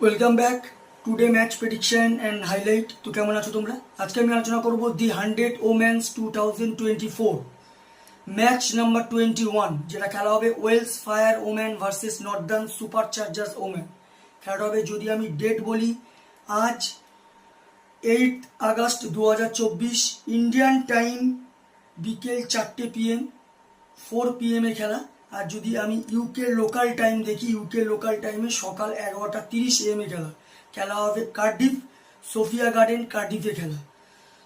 Welcome back today match prediction and highlight. তো কেমন আছো তোমরা? আজকে আমি আলোচনা করব দি 100 ওমেন্স 2024 ম্যাচ নাম্বার 21, যেটা খেলা হবে Welsh Fire women versus Northern Superchargers women. খেলাটা হবে, যদি আমি ডেট বলি, আজ 8 আগস্ট 2024 ইন্ডিয়ান টাইম বিকেল 4টে PM 4 PM এ খেলা। আর যদি আমি ইউকে লোকাল টাইম দেখি, ইউকে লোকাল টাইমে সকাল 11:30 AM এ খেলা হবে কার্ডিফ সোফিয়া গার্ডেন কার্ডিফে খেলা।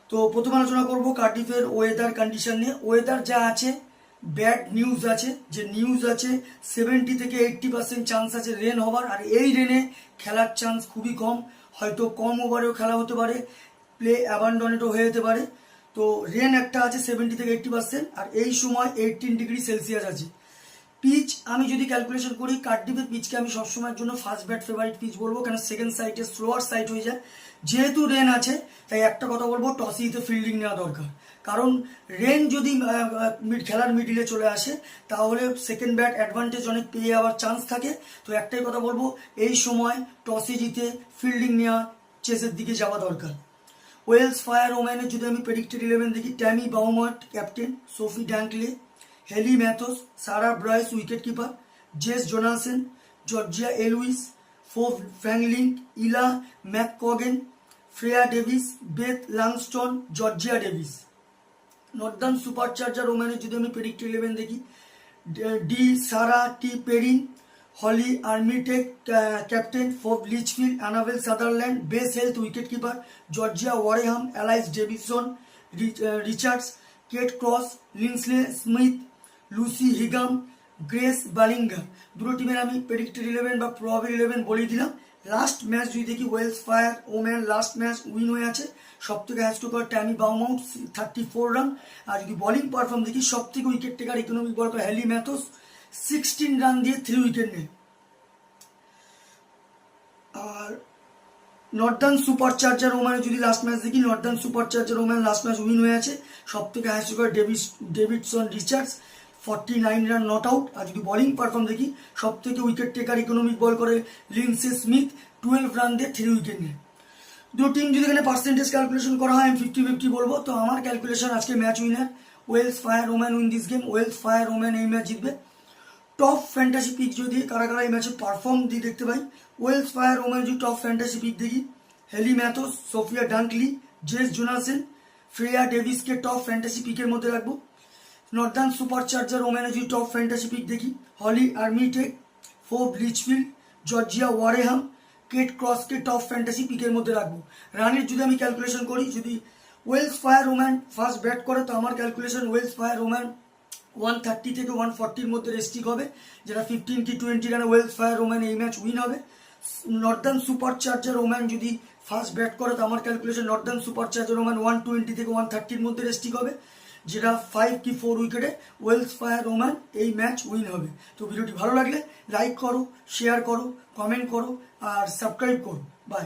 তো প্রথম আলোচনা করব কার্ডিফের ওয়েদার কন্ডিশন নিয়ে। ওয়েদার যা আছে, ব্যাড নিউজ আছে, যে নিউজ আছে 70 থেকে 80% চান্স আছে রেন হবার। আর এই রেনে খেলার চান্স খুবই কম, হয়তো কম ওভারেও খেলা হতে পারে, প্লে অ্যাবান্ডনেটও হয়ে যেতে পারে। তো রেন একটা আছে 70 থেকে 80%, আর এই সময় 18°C আছে। পিচ আমি যদি ক্যালকুলেশন করি, কার্ডিফের পিচকে আমি সবসময়ের জন্য ফার্স্ট ব্যাট ফেভারিট পিচ বলবো, কেন সেকেন্ড সাইডে স্লোয়ার সাইড হয়ে যায়। যেহেতু রেন আছে, তাই একটা কথা বলবো, টসিতে ফিল্ডিং নেওয়া দরকার। কারণ রেন যদি খেলার মিডিলে চলে আসে, তাহলে সেকেন্ড ব্যাট অ্যাডভান্টেজ অনেক পেয়ে যাওয়ার চান্স থাকে। তো একটাই কথা বলবো, এই সময় টসে জিতে ফিল্ডিং নেওয়া, চেসের দিকে যাওয়া দরকার। ওয়েলস ফায়ার ওম্যানের যদি আমি প্রেডিক্টেড 11 দেখি, Tammy Beaumont captain, Sophie Dunkley, Hayley Matthews, Sarah Bryce wicket keeper, Jess Jonassen, Georgia Elwiss, Phoebe Franklin, Ella McCaughan, Freya Davies, Beth Langston, Georgia Davies. Northern Super Charger ওম্যানের যদি আমি predicted 11 দেখি, D Sarah T Perrin, Hollie Armitage captain, Phoebe Litchfield, Annabel Sutherland, Bess Heath wicket keeper, Georgia Wareham, Alice Davidson, Richards, Kate Cross, Linsey Smith, Lucy Higham, Grace Ballinger. দুটো টিমের আমি predicted 11 বা probable 11 বলেই দিলাম। Last match যদি দেখি, Welsh Fire woman last match win হয়ে আছে। সব থেকে হ্যাজ টু কর ট্যামি বাউমাউট 34 রান। আর যদি বোলিং পারফর্ম দেখি, সব থেকে উইকেট টেকার ইকোনমিক বল করে হেলি ম্যাথোস 16 রান দিয়ে 3 উইকেট নেয়। আর নর্দার্ন সুপার চার্জার ওম্যানের যদি লাস্ট ম্যাচ দেখি, Northern Super Charger woman last match win হয়ে আছে। সব থেকে হাইস্ট করে Davidson Richards 49 run not out. আর যদি বোলিং পারফর্ম দেখি, সব থেকে উইকেট টেকার ইকোনমিক বল করে লিন্সে স্মিথ 12 রান দিয়ে 3 উইকেট নেয়। দুটো টিম যদি এখানে পার্সেন্টেজ ক্যালকুলেশন করা হয়, আমি 50-50 বলবো। তো আমার ক্যালকুলেশন আজকে match winner Welsh Fire woman win this game. Welsh Fire woman এই ম্যাচ জিতবে। টপ ফ্যান্টাসি পিক যদি কারা কারা এই ম্যাচে পারফর্ম দিয়ে দেখতে পাই, ওয়েলস ফায়ার ওম্যান যদি টপ ফ্যান্টাসি পিক দেখি, Hayley Matthews, Sophia Dunkley, Jess Jonassen, Freya ডেভিসকে টপ ফ্যান্টাসি পিকের মধ্যে রাখবো। নর্দার্ন সুপার চার্জার ওম্যানে যদি টপ ফ্যান্টাসি পিক দেখি, Hollie Armitage, Phoebe Litchfield, Georgia Wareham, Kate ক্রসকে টপ ফ্যান্টাসি পিকের মধ্যে রাখবো। রানের যদি আমি ক্যালকুলেশন করি, যদি Welsh Fire woman first bat করে, তো আমার ক্যালকুলেশন ওয়েলস ফায়ার ওম্যান 130 থেকে 140-র মধ্যে রেস্টিক হবে, যেটা 15 কি 20 রানে ওয়েলস ফায়ার ওম্যান এই ম্যাচ উইন হবে। নর্দার্ন সুপার চার্জার ওম্যান যদি ফার্স্ট ব্যাট করে, তো আমার calculation Northern Super Charger woman 120 থেকে 130-র মধ্যে রেস্টিক হবে, যেটা 5 কি 4 উইকেটে ওয়েলস ফায়ার ওম্যান এই ম্যাচ উইন হবে। তো ভিডিওটি ভালো লাগলে লাইক করো, শেয়ার করো, কমেন্ট করো আর সাবস্ক্রাইব করো। বাই।